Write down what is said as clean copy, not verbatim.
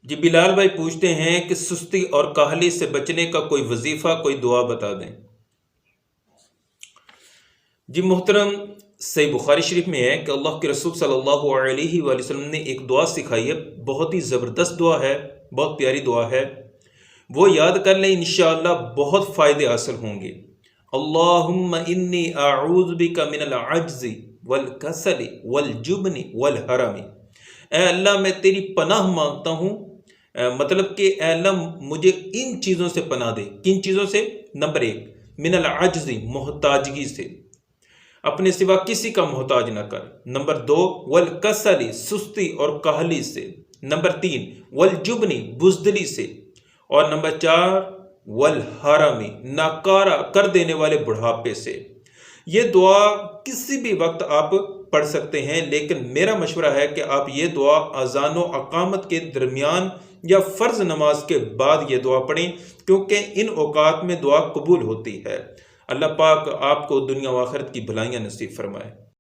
جی بلال بھائی پوچھتے ہیں کہ سستی اور کاہلی سے بچنے کا کوئی وظیفہ، کوئی دعا بتا دیں۔ جی محترم، صحیح بخاری شریف میں ہے کہ اللہ کے رسول صلی اللہ علیہ وآلہ وسلم نے ایک دعا سکھائی ہے، بہت ہی زبردست دعا ہے، بہت پیاری دعا ہے، وہ یاد کر لیں انشاءاللہ بہت فائدے حاصل ہوں گے۔ اللہم انی اعوذ بک من العجز والکسل والجبن والحرم۔ اے اللہ میں تیری پناہ مانگتا ہوں، مطلب کہ اے اللہ مجھے ان چیزوں سے پناہ دے۔ کن چیزوں سے؟ نمبر 1 من العجز، محتاجگی سے، اپنے سوا کسی کا محتاج نہ کر۔ نمبر 2 والکسل، سستی اور کاہلی سے۔ نمبر 3 والجبن، بزدلی سے۔ اور نمبر 4 والحرم، ناکارہ کر دینے والے بڑھاپے سے۔ یہ دعا کسی بھی وقت آپ پڑھ سکتے ہیں، لیکن میرا مشورہ ہے کہ آپ یہ دعا اذان و اقامت کے درمیان یا فرض نماز کے بعد یہ دعا پڑھیں، کیونکہ ان اوقات میں دعا قبول ہوتی ہے۔ اللہ پاک آپ کو دنیا و آخرت کی بھلائیاں نصیب فرمائے۔